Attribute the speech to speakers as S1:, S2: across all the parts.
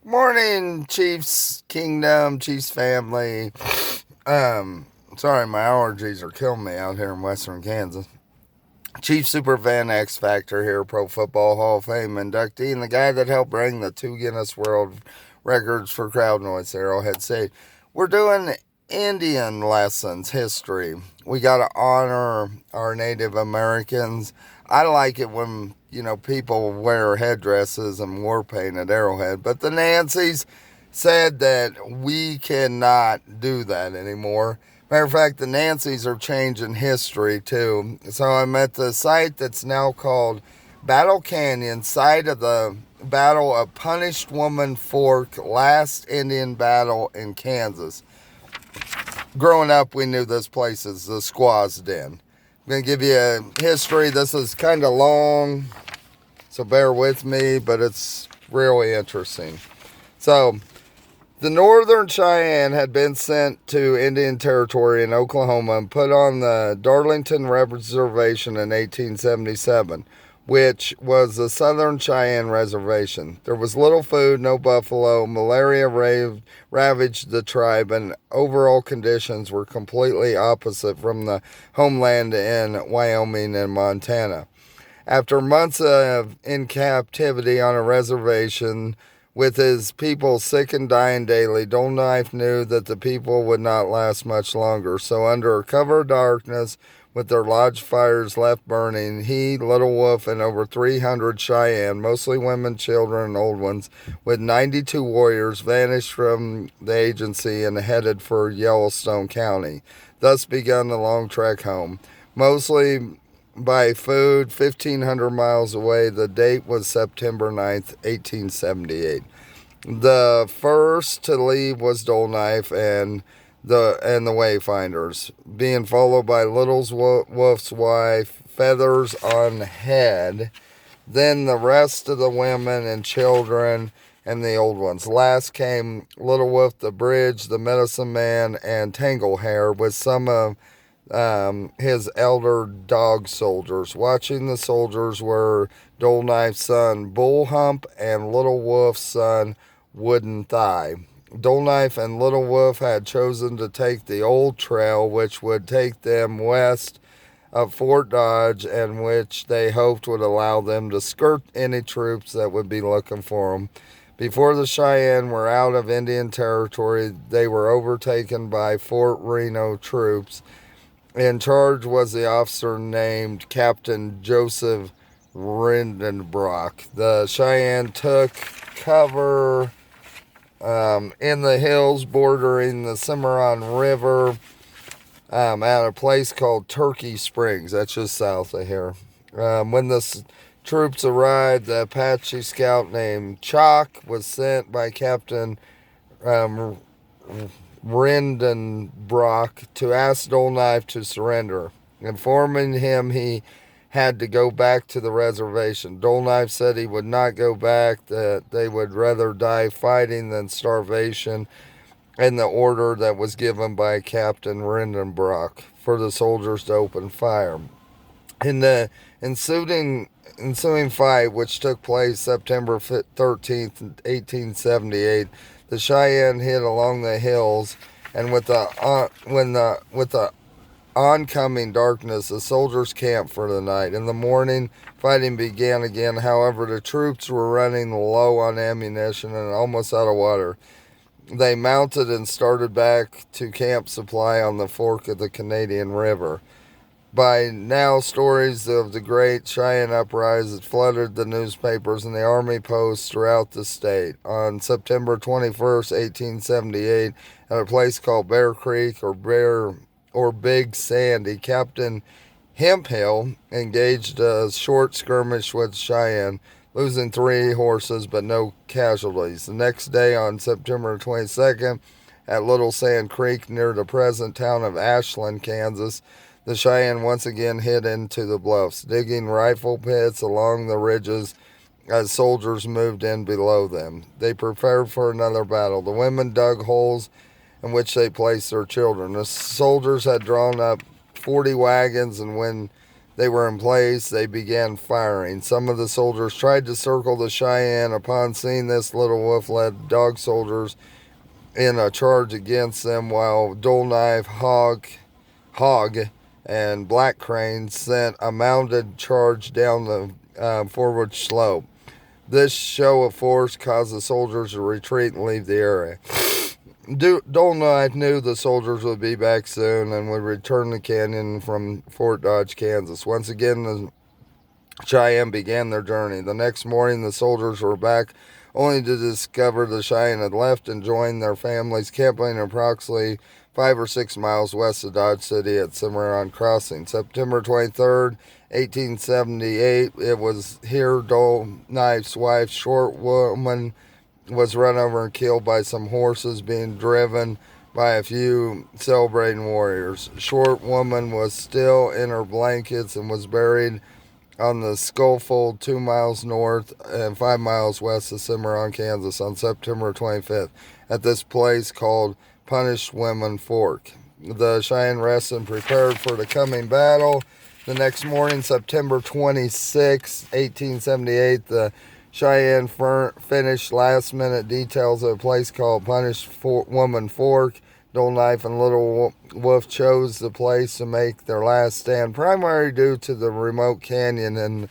S1: Morning, Chiefs Kingdom, Chiefs family. Sorry, my allergies are killing me out here in Western Kansas. Chief Superfan Xfactor here, Pro Football Hall of Fame inductee, and the guy that helped bring the two Guinness World Records for crowd noise, Arrowhead State. We're doing Indian lessons, history. We got to honor our Native Americans. I like it when, people wear headdresses and war paint at Arrowhead, but the Nancys said that we cannot do that anymore. Matter of fact, the Nancys are changing history too. So I'm at the site that's now called Battle Canyon, site of the Battle of Punished Woman Fork, last Indian battle in Kansas. Growing up, we knew this place as the Squaw's Den. I'm going to give you a history. This is kind of long, so bear with me, but it's really interesting. So, the Northern Cheyenne had been sent to Indian Territory in Oklahoma and put on the Darlington Reservation in 1877, which was the Southern Cheyenne Reservation. There was little food, no buffalo, malaria ravaged the tribe, and overall conditions were completely opposite from the homeland in Wyoming and Montana. After months of in captivity on a reservation, with his people sick and dying daily, Dull Knife knew that the people would not last much longer. So, under cover of darkness, with their lodge fires left burning, he, Little Wolf, and over 300 Cheyenne, mostly women, children, and old ones, with 92 warriors, vanished from the agency and headed for Yellowstone County. Thus begun the long trek home. Mostly by food, 1,500 miles away. The date was September 9th, 1878. The first to leave was Dull Knife and the Wayfinders, being followed by Little Wolf's wife, Feathers on Head, then the rest of the women and children and the old ones. Last came Little Wolf, the Bridge, the Medicine Man, and Tanglehair, with some of his elder dog soldiers. Watching the soldiers were Dull Knife's son Bullhump and Little Wolf's son Wooden Thigh. Dull Knife and Little Wolf had chosen to take the old trail, which would take them west of Fort Dodge, and which they hoped would allow them to skirt any troops that would be looking for them. Before the Cheyenne were out of Indian Territory, they were overtaken by Fort Reno troops. In charge was the officer named Captain Joseph Rindenbrock. The Cheyenne took cover in the hills bordering the Cimarron River at a place called Turkey Springs. That's just south of here. When the troops arrived, the Apache scout named Chalk was sent by Captain Rindenbrock to ask Dull Knife to surrender, informing him he had to go back to the reservation. Dull Knife said he would not go back, that they would rather die fighting than starvation, and the order that was given by Captain Rindenbrock for the soldiers to open fire. In the ensuing fight, which took place September 13th, 1878, the Cheyenne hid along the hills, and with the oncoming darkness, the soldiers camped for the night. In the morning, fighting began again. However, the troops were running low on ammunition and almost out of water. They mounted and started back to Camp Supply on the fork of the Canadian River. By now, stories of the Great Cheyenne Uprising flooded the newspapers and the army posts throughout the state. On September 21st, 1878, at a place called Bear Creek or Big Sandy, Captain Hemphill engaged a short skirmish with Cheyenne, losing 3 horses but no casualties. The next day, on September 22nd, at Little Sand Creek near the present town of Ashland, Kansas, the Cheyenne once again hid into the bluffs, digging rifle pits along the ridges as soldiers moved in below them. They prepared for another battle. The women dug holes in which they placed their children. The soldiers had drawn up 40 wagons, and when they were in place, they began firing. Some of the soldiers tried to circle the Cheyenne. Upon seeing this, Little Wolf led dog soldiers in a charge against them, while Dull Knife, Hog, and Black Crane sent a mounted charge down the forward slope. This show of force caused the soldiers to retreat and leave the area. Dull Knife knew the soldiers would be back soon and would return the canyon from Fort Dodge, Kansas. Once again, the Cheyenne began their journey. The next morning, the soldiers were back, only to discover the Cheyenne had left and joined their families, camping approximately 5 or 6 miles west of Dodge City at Cimarron Crossing. September 23rd, 1878, it was here Dull Knife's wife, Short Woman, was run over and killed by some horses being driven by a few celebrating warriors. Short Woman was still in her blankets and was buried on the Skullfold 2 miles north and 5 miles west of Cimarron, Kansas on September 25th at this place called Punished Women Fork. The Cheyenne rested and prepared for the coming battle. The next morning, September 26, 1878, the Cheyenne finished last-minute details of a place called Punished Woman Fork. Dull Knife and Little Wolf chose the place to make their last stand, primarily due to the remote canyon and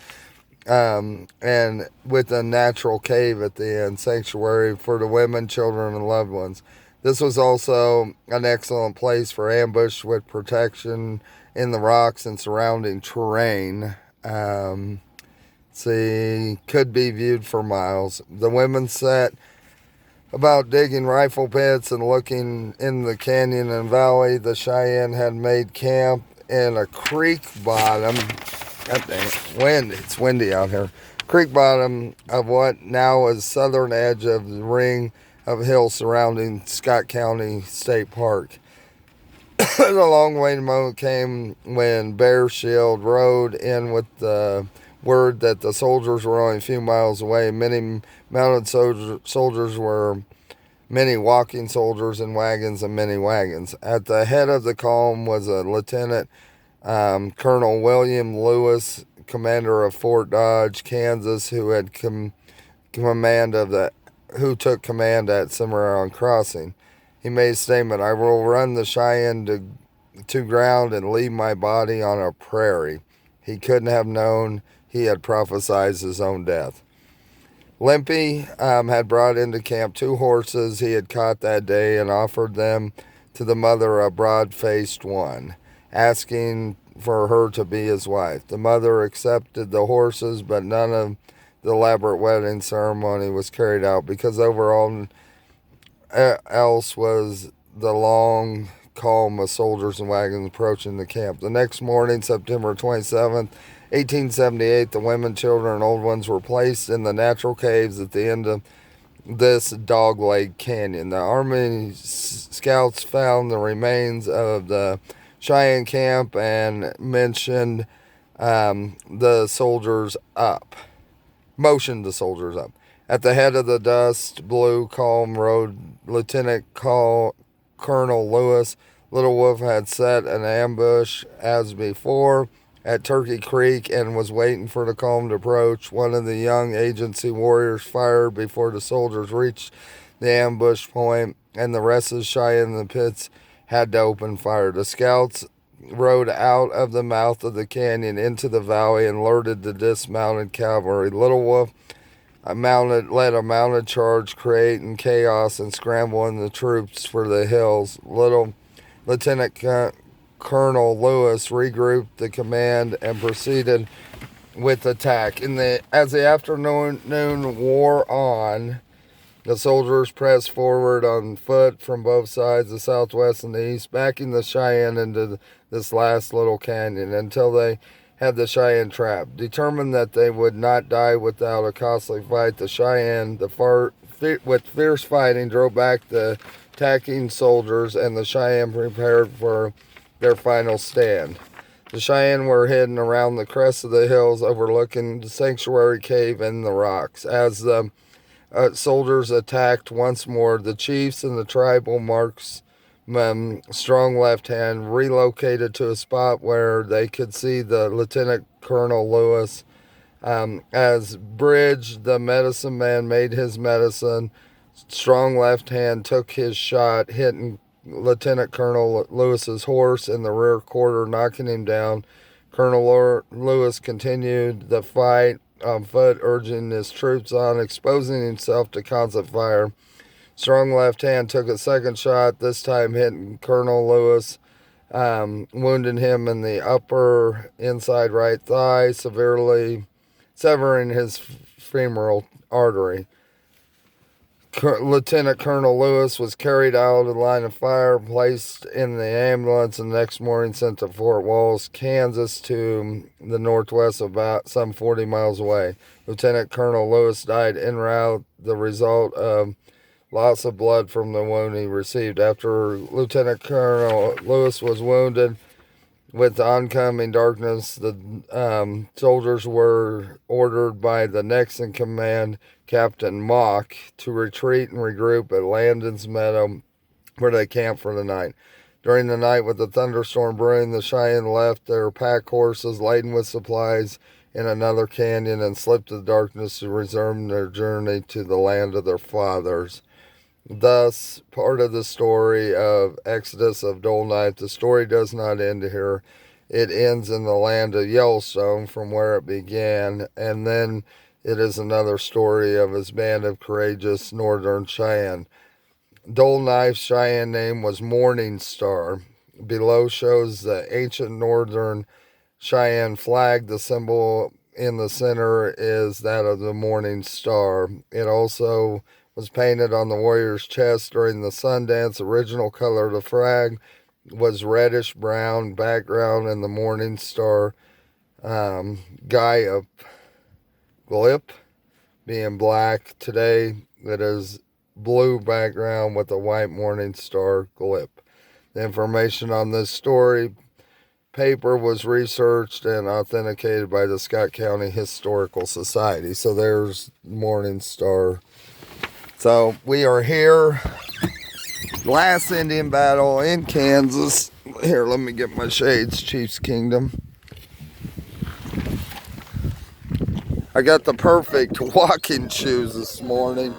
S1: with a natural cave at the end, sanctuary for the women, children, and loved ones. This was also an excellent place for ambush with protection in the rocks and surrounding terrain. Could be viewed for miles. The women set about digging rifle pits and looking in the canyon and valley. The Cheyenne had made camp in a creek bottom. God dang it, it's windy out here. Creek bottom of what now is southern edge of the ring of hills surrounding Scott County State Park. The long-awaited moment came when Bear Shield rode in with the word that the soldiers were only a few miles away. Many mounted soldiers were many walking soldiers in wagons and many wagons. At the head of the column was a Lieutenant Colonel William Lewis, commander of Fort Dodge, Kansas, who had who took command at Cimarron Crossing. He made a statement, "I will run the Cheyenne to ground and leave my body on a prairie." He couldn't have known he had prophesied his own death. Limpy had brought into camp 2 horses he had caught that day and offered them to the mother, a broad-faced one, asking for her to be his wife. The mother accepted the horses, but none of the elaborate wedding ceremony was carried out because overall else was the long column of soldiers and wagons approaching the camp. The next morning, September 27th, 1878, the women, children, and old ones were placed in the natural caves at the end of this dogleg canyon. The Army scouts found the remains of the Cheyenne camp and motioned the soldiers up. At the head of the dust blue column rode Lieutenant Colonel Lewis. Little Wolf had set an ambush as before at Turkey Creek and was waiting for the column to approach. One of the young agency warriors fired before the soldiers reached the ambush point, and the rest of the Cheyenne in the pits had to open fire. The scouts rode out of the mouth of the canyon into the valley and alerted the dismounted cavalry. Little Wolf led a mounted charge, creating chaos and scrambling the troops for the hills. Lieutenant Colonel Lewis regrouped the command and proceeded with attack. As the afternoon wore on, the soldiers pressed forward on foot from both sides, the southwest and the east, backing the Cheyenne into this last little canyon until they had the Cheyenne trapped. Determined that they would not die without a costly fight, the Cheyenne, with fierce fighting, drove back the attacking soldiers, and the Cheyenne prepared for their final stand. The Cheyenne were hidden around the crest of the hills overlooking the sanctuary cave in the rocks. As the soldiers attacked once more, the chiefs and the tribal strong left hand, relocated to a spot where they could see the Lieutenant Colonel Lewis. As Bridge, the medicine man, made his medicine, strong left hand took his shot, hitting Lieutenant Colonel Lewis's horse in the rear quarter, knocking him down. Colonel Lewis continued the fight on foot, urging his troops on, exposing himself to constant fire. Strong left hand took a second shot, this time hitting Colonel Lewis, wounding him in the upper inside right thigh, severely severing his femoral artery. Lieutenant Colonel Lewis was carried out of the line of fire, placed in the ambulance, and the next morning sent to Fort Walls, Kansas, to the northwest, about some 40 miles away. Lieutenant Colonel Lewis died en route, the result of loss of blood from the wound he received. After Lieutenant Colonel Lewis was wounded, with the oncoming darkness, the soldiers were ordered by the next in command, Captain Mock, to retreat and regroup at Landon's Meadow, where they camped for the night. During the night, with the thunderstorm brewing, the Cheyenne left their pack horses laden with supplies in another canyon and slipped to the darkness to resume their journey to the land of their fathers. Thus, part of the story of Exodus of Dull Knife. The story does not end here. It ends in the land of Yellowstone, from where it began, and then it is another story of his band of courageous northern Cheyenne. Dull Knife's Cheyenne name was Morning Star. Below shows the ancient northern Cheyenne flag. The symbol in the center is that of the morning star. It also was painted on the warrior's chest during the Sundance. Original color of the flag was reddish brown background, and the morning star glyph being black. Today it is blue background with a white morning star glyph. The information on this story paper was researched and authenticated by the Scott County Historical Society. So there's Morning Star. So we are here, last Indian battle in Kansas. Here, let me get my shades, Chief's Kingdom. I got the perfect walking shoes this morning.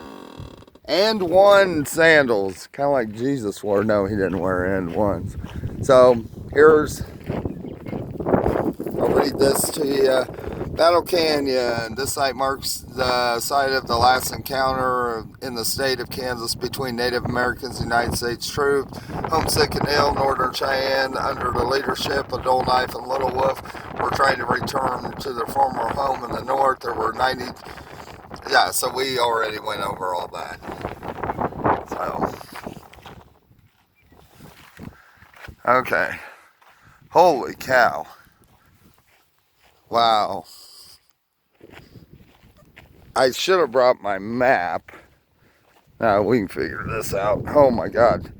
S1: And one sandals, kind of like Jesus wore. No, he didn't wear and ones. So here's, I'll read this to you. Battle Canyon. This site marks the site of the last encounter in the state of Kansas between Native Americans and United States troops. Homesick and ill, Northern Cheyenne, under the leadership of Dull Knife and Little Wolf, were trying to return to their former home in the north. There were 90... Yeah, so we already went over all that. So... Okay. Holy cow. Wow. I should have brought my map. Now we can figure this out. Oh my God.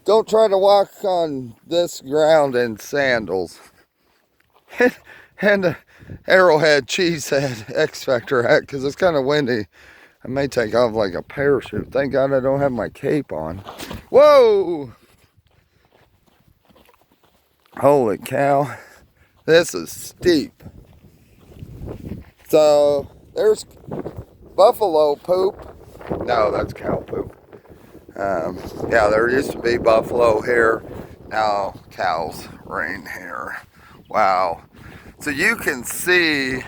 S1: Don't try to walk on this ground in sandals. And Arrowhead Cheesehead Xfactor hat, because it's kind of windy. I may take off like a parachute. Thank God I don't have my cape on. Whoa! Holy cow. This is steep. So, there's buffalo poop. No, that's cow poop. Yeah, there used to be buffalo here. Now, cows reign here. Wow. So you can see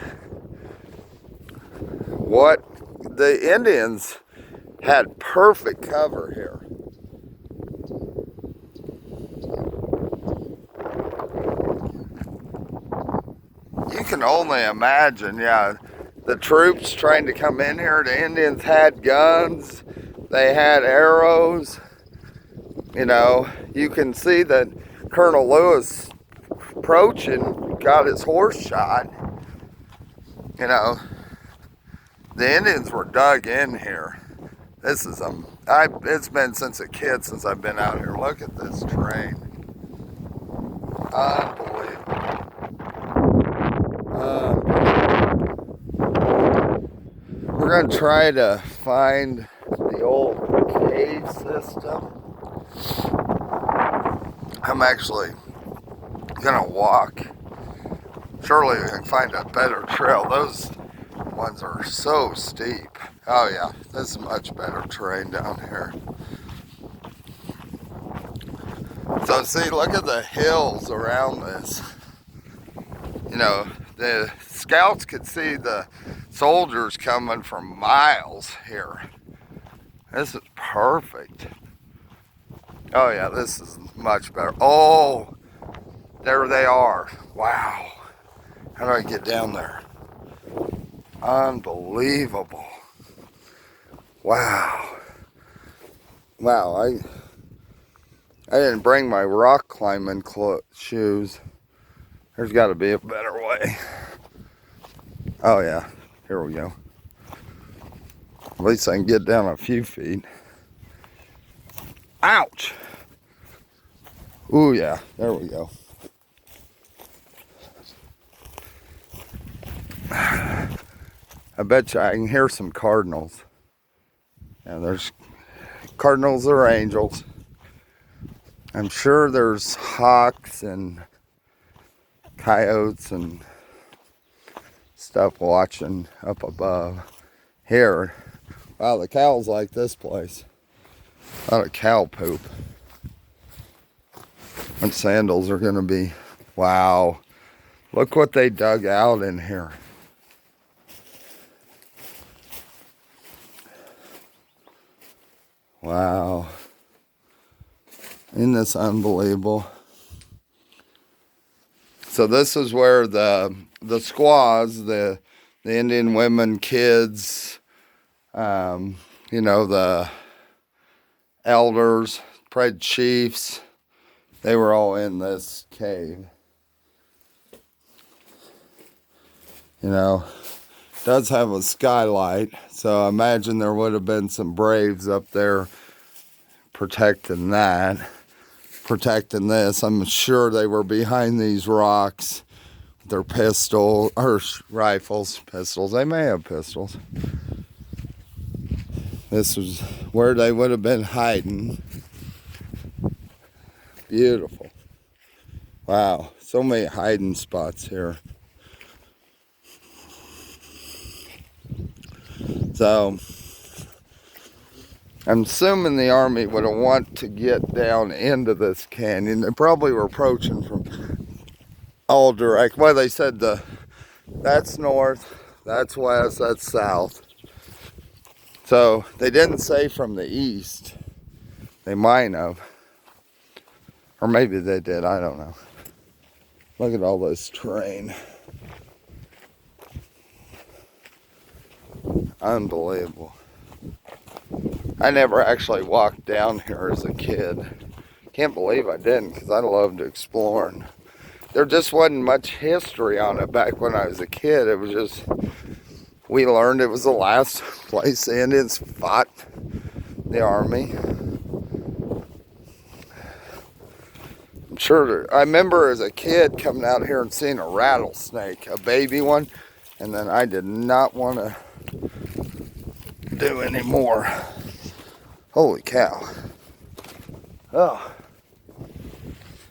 S1: what the Indians had perfect cover here. You can only imagine, yeah, the troops trying to come in here. The Indians had guns, they had arrows. You know, you can see that Colonel Lewis approaching got his horse shot. You know, the Indians were dug in here. This is it's been since a kid since I've been out here. Look at this terrain. Unbelievable. We're going to try to find the old cave system. I'm actually gonna walk. Surely we can find a better trail. Those ones are so steep. Oh yeah, this is much better terrain down here. So see, look at the hills around this. You know, the scouts could see the soldiers coming from miles here. This is perfect. Oh yeah, this is much better. Oh, there they are. Wow. How do I get down there? Unbelievable. Wow. Wow, I didn't bring my rock climbing shoes. There's got to be a better way. Oh yeah, here we go. At least I can get down a few feet. Ouch! Ooh yeah, there we go. I bet you I can hear some cardinals. Yeah, there's cardinals or angels. I'm sure there's hawks and coyotes and stuff watching up above. Here, wow, the cows like this place. A lot of cow poop. And sandals are gonna be, wow. Look what they dug out in here. Wow. Isn't this unbelievable? So this is where the squaws, the Indian women, kids, you know, the elders, probably chiefs, they were all in this cave. You know, it does have a skylight, so I imagine there would have been some braves up there protecting that, protecting this. I'm sure they were behind these rocks, their pistol or rifles, pistols. They may have pistols. This was where they would have been hiding. Beautiful. Wow, so many hiding spots here. So I'm assuming the army would have want to get down into this canyon. They probably were approaching from all direct. Well, they said that's north, that's west, that's south. So they didn't say from the east. They might have. Or maybe they did, I don't know. Look at all this terrain. Unbelievable. I never actually walked down here as a kid. Can't believe I didn't, because I loved exploring. There just wasn't much history on it back when I was a kid. It was just, we learned it was the last place the Indians fought the army. I'm sure, I remember as a kid coming out here and seeing a rattlesnake, a baby one, and then I did not want to do any more. Holy cow. Oh.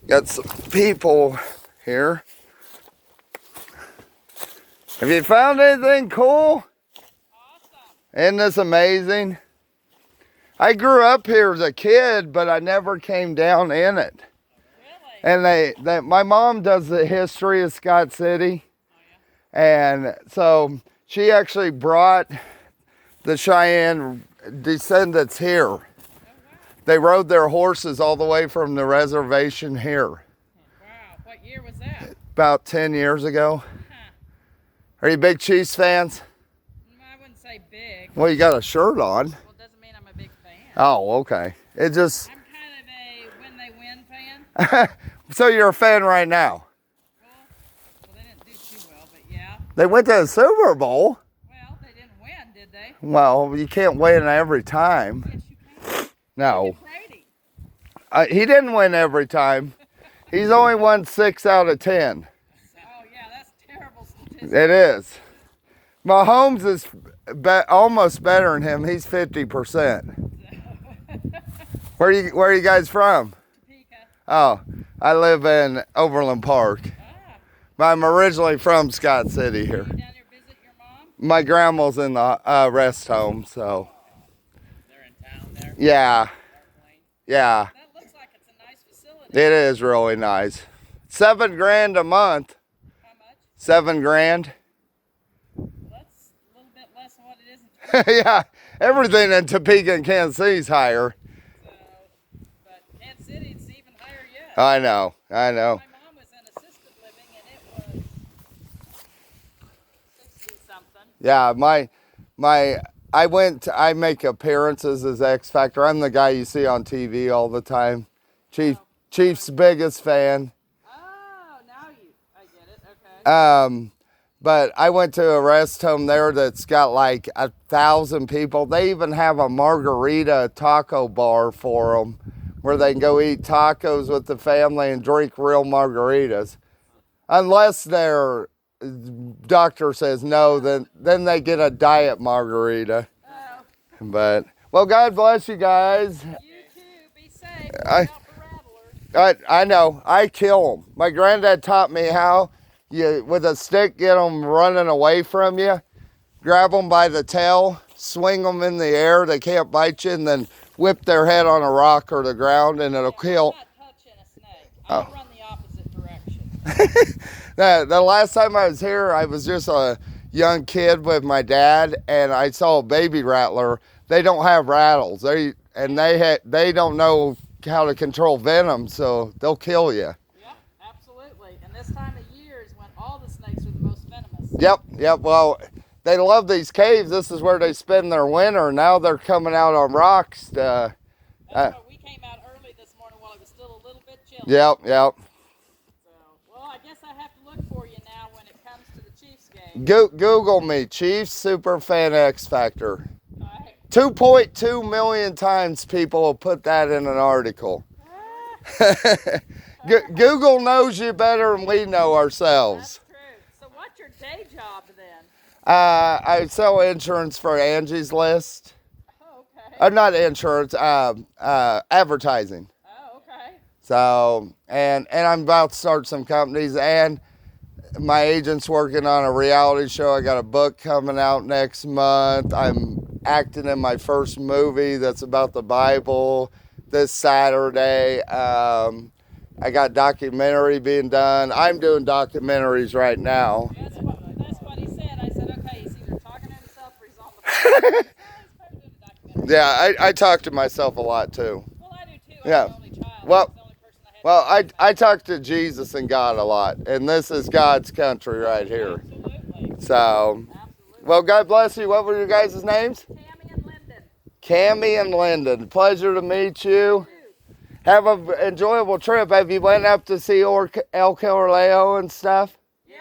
S1: Got some people here. Have you found anything cool?
S2: Awesome.
S1: Isn't this amazing? I grew up here as a kid, but I never came down in it.
S2: Really?
S1: And my mom does the history of Scott City.
S2: Oh, yeah.
S1: And so she actually brought the Cheyenne descendants here.
S2: Oh, wow.
S1: They rode their horses all the way from the reservation here.
S2: Wow. What year was that?
S1: About 10 years ago.
S2: Huh.
S1: Are you big Chiefs fans?
S2: I wouldn't say big.
S1: Well, you got a shirt on.
S2: Well, it doesn't mean I'm a big fan.
S1: Oh, okay. It just...
S2: I'm kind of a when they win fan.
S1: So you're a fan right now?
S2: Well, they didn't do too well, but yeah.
S1: They went to the Super Bowl.
S2: Well, they didn't win, did they?
S1: Well, you can't win every time.
S2: Yes, you can.
S1: No.
S2: Look at Brady.
S1: He didn't win every time. He's only won 6 out of 10.
S2: Oh, yeah, that's terrible statistics.
S1: It is. Mahomes is almost better than him. He's 50%. Where are you guys from?
S2: Topeka.
S1: Oh, I live in Overland Park.
S2: Ah,
S1: But I'm originally from Scott City here.
S2: you down there visit your mom?
S1: My grandma's in the rest home, so
S3: They're in town there.
S1: yeah,
S3: Airplane.
S1: yeah.
S2: That looks like it's a nice facility.
S1: It is really nice. $7,000 a month.
S2: How much?
S1: $7,000.
S2: Well, that's a little bit less than what it is in Topeka.
S1: Yeah, everything in Topeka and Kansas City's higher.
S2: So, but Kansas City, it's even higher yet.
S1: I know.
S2: My mom was in assisted living and it was 60 something.
S1: Yeah, I make appearances as X Factor. I'm the guy you see on TV all the time. Chief's biggest fan.
S2: Oh, now I get it. Okay.
S1: But I went to a rest home there that's got like 1,000 people. They even have a margarita taco bar for them where they can go eat tacos with the family and drink real margaritas. Unless their doctor says no, then they get a diet margarita.
S2: Oh,
S1: But, well, God bless you guys.
S2: you too. Be safe.
S1: I-
S2: Look out for rattlers.
S1: I know. I kill them. My granddad taught me how. You, with a stick, get them running away from you. Grab them by the tail, swing them in the air. They can't bite you, and then whip their head on a rock or the ground, and it'll kill.
S2: I'm not touching a snake. I'll run the opposite direction.
S1: The last time I was here, I was just a young kid with my dad, and I saw a baby rattler. They don't have rattles. They don't know how to control venom, so they'll kill you.
S2: Yeah, absolutely. And this time of year is when all the snakes are the most venomous.
S1: Yep. Well, they love these caves. This is where they spend their winter. Now they're coming out on rocks.
S2: That's why we came out early this morning while it was still a little bit chilly.
S1: Yep.
S2: So, well, I guess I have to look for you now when it comes to the Chiefs game.
S1: Google me, Chiefs Superfan Xfactor.
S2: All right.
S1: 2.2 million times people will put that in an article. Google knows you better than we know
S2: That's
S1: ourselves.
S2: true. So what's your day job then?
S1: I sell insurance for Angie's List.
S2: Oh, okay.
S1: Not insurance, advertising.
S2: Oh, okay.
S1: So, and I'm about to start some companies, and my agent's working on a reality show. I got a book coming out next month. I'm acting in my first movie that's about the Bible this Saturday. I got documentary being done. I'm doing documentaries right now.
S2: That's what he said. I said, okay, he's either talking to himself or he's on the phone. He's probably doing a documentary.
S1: Yeah, I talk to myself a lot too.
S2: Well, I do too.
S1: Yeah.
S2: I'm the only child.
S1: Well-
S2: I'm the only person I had
S1: Well,
S2: to
S1: I talk to Jesus and God a lot, and this is God's country right here.
S2: Absolutely.
S1: So,
S2: Absolutely.
S1: well, God bless you. What were your guys' names?
S2: Tammy and Lyndon.
S1: Cammie and Lyndon. Pleasure to meet you. Have an enjoyable trip. Have you went up to see El Corralejo and stuff?
S2: Yeah.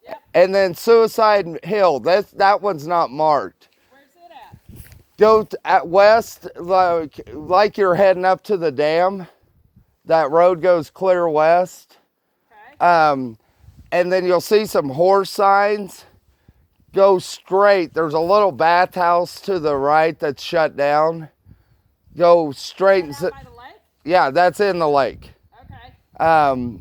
S2: Yep.
S1: And then Suicide Hill. That one's not marked.
S2: Where's it at?
S1: Go at west, like you're heading up to the dam. That road goes clear west.
S2: Okay.
S1: And then you'll see some horse signs. Go straight. There's a little bathhouse to the right that's shut down. Go straight.
S2: Right out by the lake?
S1: Yeah, that's in the lake.
S2: Okay.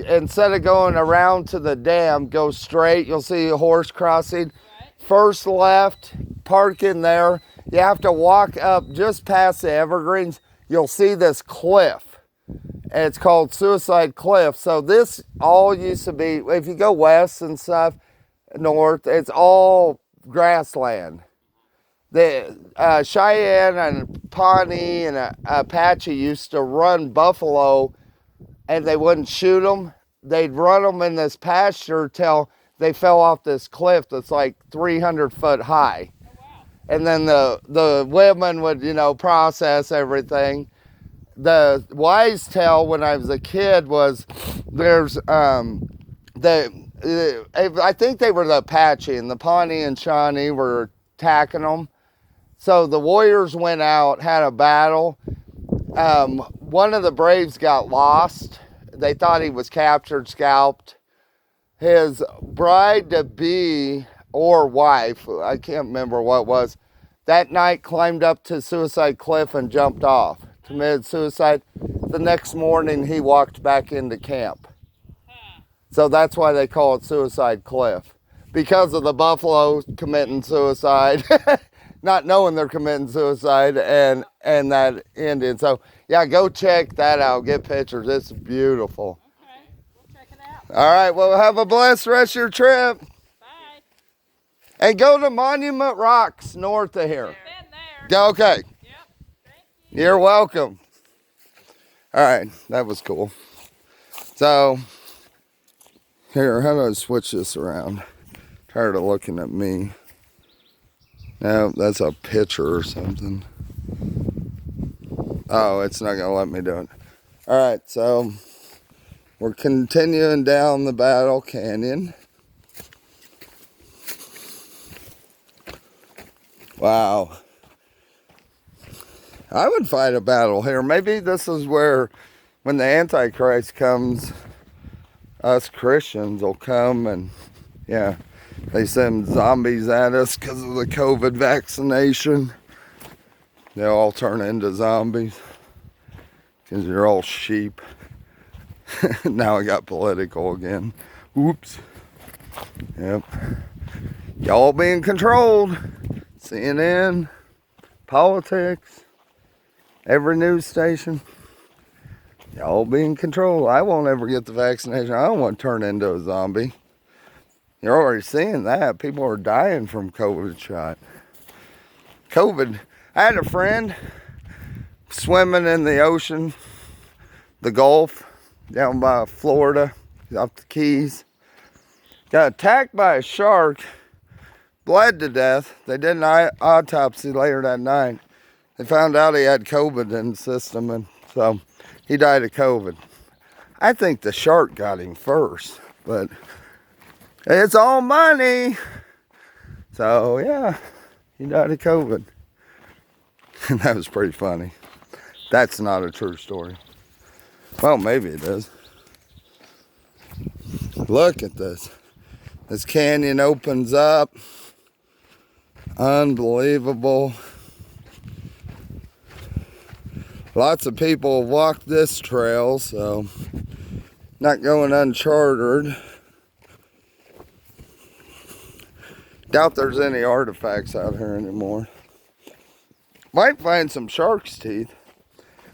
S1: Instead of going around to the dam, go straight. You'll see a horse crossing.
S2: Right.
S1: First left, park in there. You have to walk up just past the evergreens. You'll see this cliff. And it's called Suicide Cliff. So this all used to be, if you go west and stuff, north, it's all grassland. The Cheyenne and Pawnee and Apache used to run buffalo, and they wouldn't shoot them. They'd run them in this pasture till they fell off this cliff that's like 300 foot high.
S2: Oh, wow.
S1: And then the women would, process everything. The wise tale when I was a kid was there's I think they were the Apache, and the Pawnee and Shawnee were attacking them. So the warriors went out, had a battle. One of the braves got lost. They thought he was captured, scalped. His bride-to-be or wife, I can't remember what it was, that night climbed up to Suicide Cliff and jumped off, committed suicide. the next morning he walked back into camp.
S2: Huh.
S1: So that's why they call it Suicide Cliff. Because of the buffalo committing suicide, not knowing they're committing suicide, and that Indian. So yeah, go check that out. Get pictures. It's beautiful.
S2: Okay, we'll check it out.
S1: All right, well, have a blessed rest of your trip.
S2: Bye.
S1: And go to Monument Rocks north of here.
S2: Been there.
S1: Go, okay.
S2: Yep. Thank you.
S1: You're welcome. All right, that was cool. So, here, how do I switch this around? Tired of looking at me. No, that's a picture or something. Oh, it's not gonna let me do it. All right, so we're continuing down the Battle Canyon. Wow. I would fight a battle here. Maybe this is where, when the Antichrist comes, us Christians will come and, yeah, they send zombies at us because of the COVID vaccination. They'll all turn into zombies because you're all sheep. Now I got political again. Oops. Yep. Y'all being controlled. CNN, politics, every news station. Y'all being controlled. I won't ever get the vaccination. I don't want to turn into a zombie. You're already seeing that. People are dying from COVID shot. COVID. I had a friend swimming in the ocean, the Gulf, down by Florida, off the Keys. Got attacked by a shark, bled to death. They did an autopsy later that night. They found out he had COVID in the system, and so he died of COVID. I think the shark got him first, but it's all money. So yeah, he died of COVID. And that was pretty funny. That's not a true story. Well, maybe it is. Look at this. This canyon opens up. Unbelievable. Lots of people have walked this trail, so not going uncharted. Doubt there's any artifacts out here anymore. Might find some shark's teeth.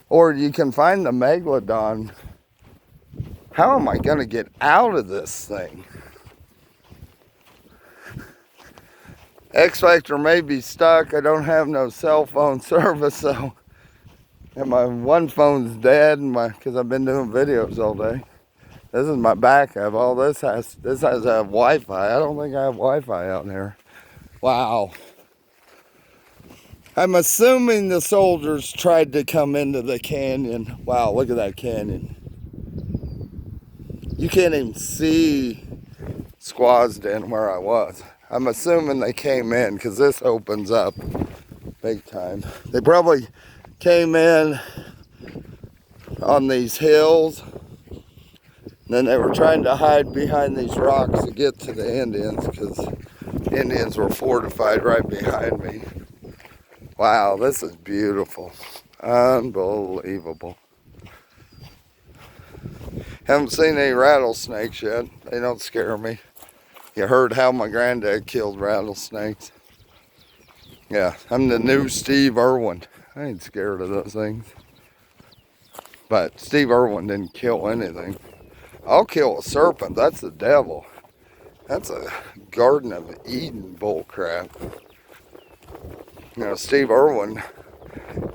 S1: Or you can find the megalodon. How am I going to get out of this thing? Xfactor may be stuck. I don't have no cell phone service, so. And my one phone's dead because I've been doing videos all day. This is my backup. All this has to have Wi-Fi. I don't think I have Wi-Fi out here. Wow. I'm assuming the soldiers tried to come into the canyon. Wow, look at that canyon. You can't even see Squaw's Den where I was. I'm assuming they came in because this opens up big time. They probably came in on these hills. Then they were trying to hide behind these rocks to get to the Indians because Indians were fortified right behind me. Wow, this is beautiful. Unbelievable. Haven't seen any rattlesnakes yet. They don't scare me. You heard how my granddad killed rattlesnakes. Yeah, I'm the new Steve Irwin. I ain't scared of those things. But Steve Irwin didn't kill anything. I'll kill a serpent. That's the devil. That's a Garden of Eden bull crap. You know, Steve Irwin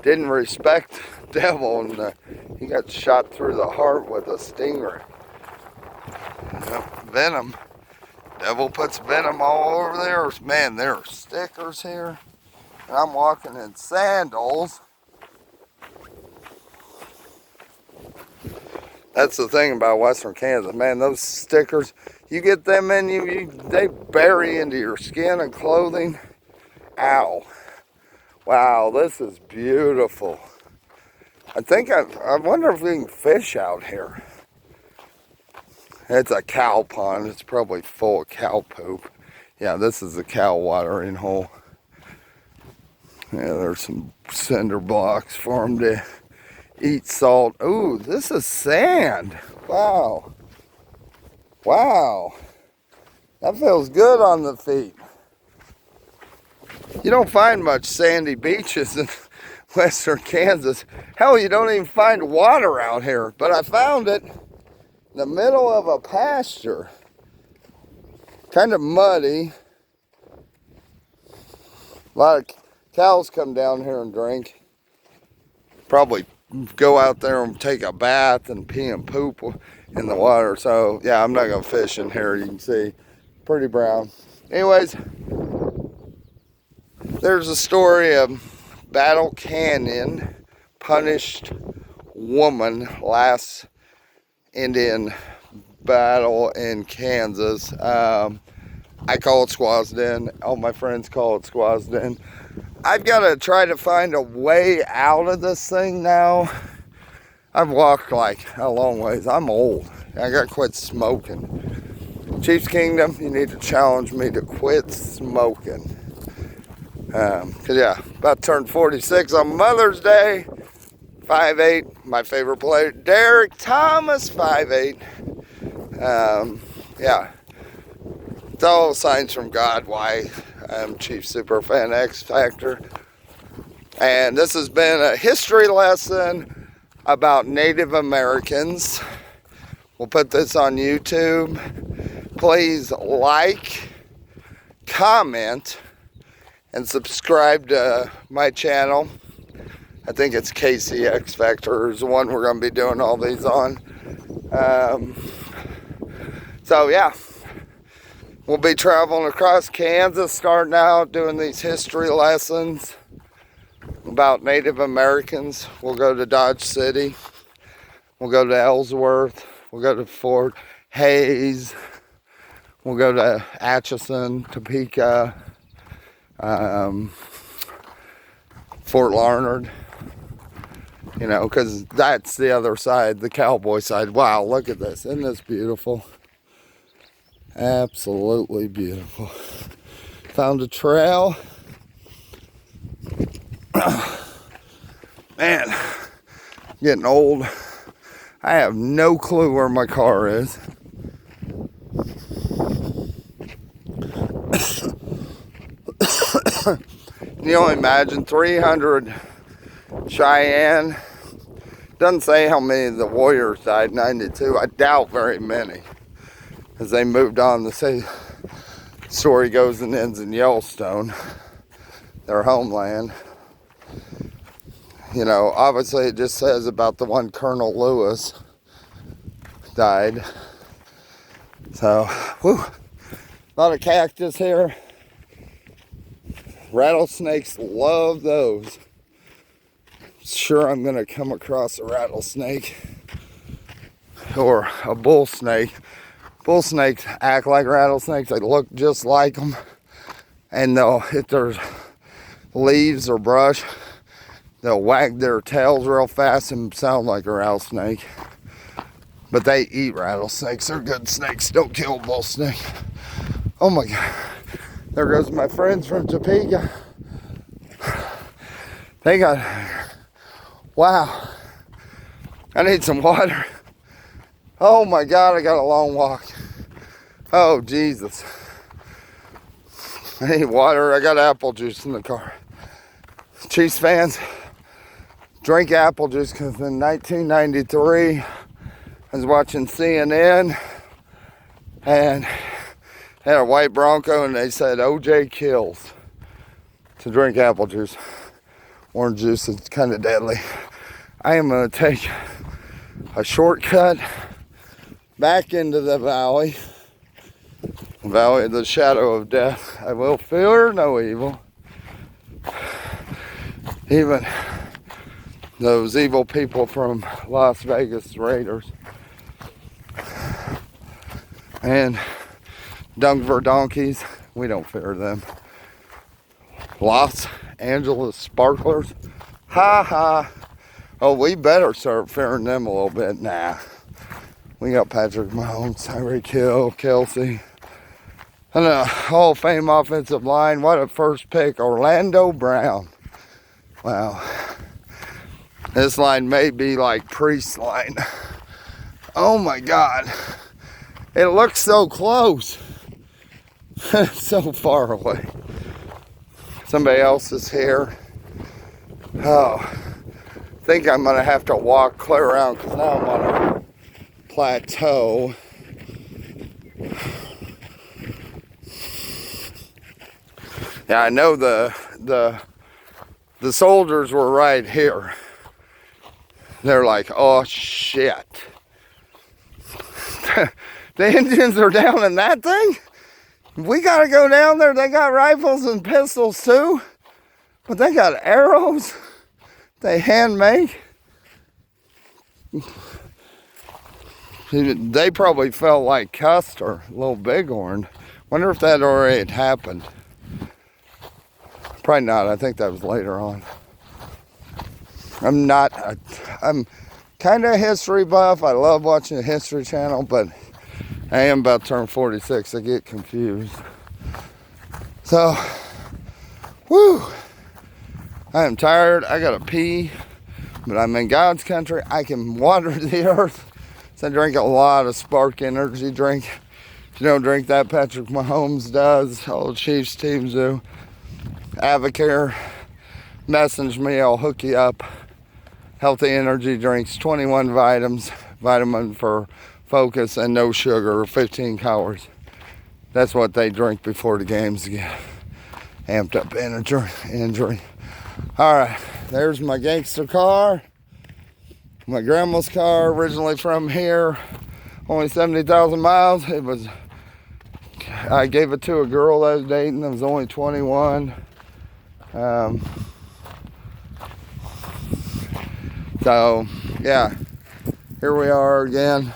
S1: didn't respect the devil, and he got shot through the heart with a stinger. You know, venom. Devil puts venom all over there. Man, there are stickers here. And I'm walking in sandals. That's the thing about Western Kansas, man. Those stickers, you get them in you, they bury into your skin and clothing. Ow. Wow, this is beautiful. I wonder if we can fish out here. It's a cow pond. It's probably full of cow poop. Yeah, this is the cow watering hole. Yeah, there's some cinder blocks for them to Eat salt. Ooh, this is sand. Wow. Wow. That feels good on the feet. You don't find much sandy beaches in western Kansas. Hell, you don't even find water out here. But I found it in the middle of a pasture. Kind of muddy. A lot of cows come down here and drink. Probably go out there and take a bath and pee and poop in the water. So yeah, I'm not gonna fish in here. You can see, pretty brown. Anyways, there's a story of Battle Canyon punished woman last Indian battle in Kansas. I call it Squaw's Den. All my friends call it Squaw's Den. I've got to try to find a way out of this thing now. I've walked like a long ways. I'm old. I got to quit smoking. Chief's Kingdom, you need to challenge me to quit smoking. Cause yeah, about turned 46 on Mother's Day. 5'8", my favorite player, Derek Thomas, 5'8". Yeah, it's all signs from God why I'm Chief Superfan Xfactor. And this has been a history lesson about Native Americans. We'll put this on YouTube. Please like, comment, and subscribe to my channel. I think it's KC Xfactor is the one we're going to be doing all these on. So yeah, we'll be traveling across Kansas, starting out doing these history lessons about Native Americans. We'll go to Dodge City. We'll go to Ellsworth. We'll go to Fort Hays. We'll go to Atchison, Topeka, Fort Larned. You know, because that's the other side, the cowboy side. Wow, look at this. Isn't this beautiful? Absolutely beautiful. Found a trail. Man, getting old. I have no clue where my car is. You only imagine 300 Cheyenne. Doesn't say how many of the warriors died in 92. I doubt very many, as they moved on. The story goes and ends in Yellowstone, their homeland. You know, obviously it just says about the one Colonel Lewis died. So, whew, a lot of cactus here. Rattlesnakes love those. Sure, I'm gonna come across a rattlesnake or a bull snake. Bull snakes act like rattlesnakes. They look just like them, and they'll hit their leaves or brush. They'll wag their tails real fast and sound like a rattlesnake. But they eat rattlesnakes. They're good snakes. Don't kill a bull snake. Oh my God! There goes my friends from Topeka. They got. Wow, I need some water. Oh my God, I got a long walk. Oh Jesus. I need water. I got apple juice in the car. Chiefs fans, drink apple juice because in 1993, I was watching CNN and had a white Bronco and they said OJ kills to drink apple juice. Orange juice is kind of deadly. I am going to take a shortcut back into the valley of the shadow of death. I will fear no evil. Even those evil people from Las Vegas Raiders and Denver Donkeys, we don't fear them. Los Angeles Sparklers, ha ha. Oh, we better start fearing them a little bit. Nah. We got Patrick Mahomes, Tyreek Hill, Kelsey, and a Hall of Fame offensive line. What a first pick, Orlando Brown. Wow. This line may be like Priest's line. Oh my God. It looks so close. So far away. Somebody else is here. Oh, I think I'm gonna have to walk clear around because now I'm on a plateau. Yeah, I know the soldiers were right here. They're like, oh shit. The Indians are down in that thing? We gotta go down there. They got rifles and pistols too. But they got arrows they hand make. They probably felt like Custer, Little Bighorn. Wonder if that already had happened. Probably not. I think that was later on. I'm kind of a history buff. I love watching the History Channel, but I am about to turn 46. I get confused. So, whew. I am tired. I gotta pee, but I'm in God's country. I can water the earth. So I drink a lot of Spark energy drink. If you don't drink that, Patrick Mahomes does. All the Chiefs teams do. Avocare, message me. I'll hook you up. Healthy energy drinks, 21 vitamins, vitamin for focus, and no sugar, 15 calories. That's what they drink before the games to get amped up energy. All right, there's my gangster car. My grandma's car, originally from here, only 70,000 miles. I gave it to a girl I was dating. I was only 21. So, yeah, here we are again.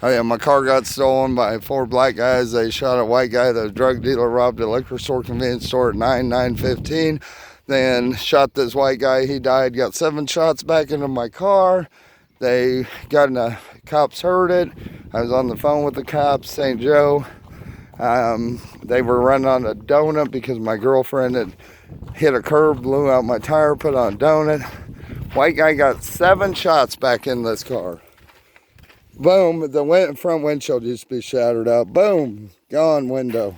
S1: Oh yeah, my car got stolen by 4 black guys. They shot a white guy, the drug dealer, robbed a liquor store, convenience store at 9/9/15. Then shot this white guy, he died, got 7 shots back into my car. They got in the cops heard it. I was on the phone with the cops, St. Joe. They were running on a donut because my girlfriend had hit a curb, blew out my tire, put on a donut. White guy got 7 shots back in this car. Boom, the front windshield used to be shattered out. Boom, gone window.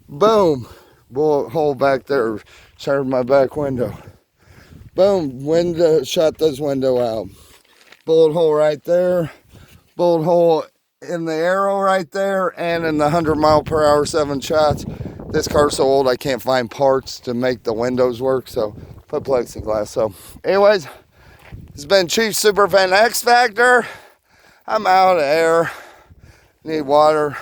S1: Boom, bullet hole back there, shattered my back window. Boom, window, shot this window out. Bullet hole right there. Bullet hole in the arrow right there, and in the 100-mile-per-hour 7 shots. This car's so old I can't find parts to make the windows work, so put plexiglass. So anyways, it's been Chief Superfan Xfactor. I'm out of air. Need water.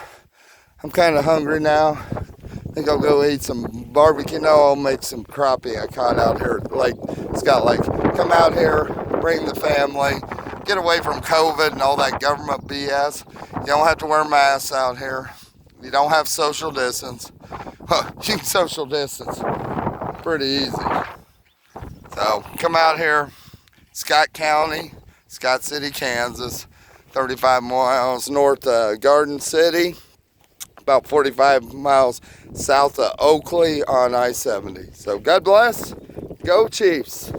S1: I'm kind of hungry now. I think I'll go eat some barbecue. No, I'll make some crappie I caught out here. Like, it's got like, come out here, bring the family, get away from COVID and all that government BS. You don't have to wear masks out here. You don't have social distance. You can social distance. Pretty easy. So, come out here. Scott County, Scott City, Kansas. 35 miles north of Garden City, about 45 miles south of Oakley on I-70. So God bless. Go Chiefs.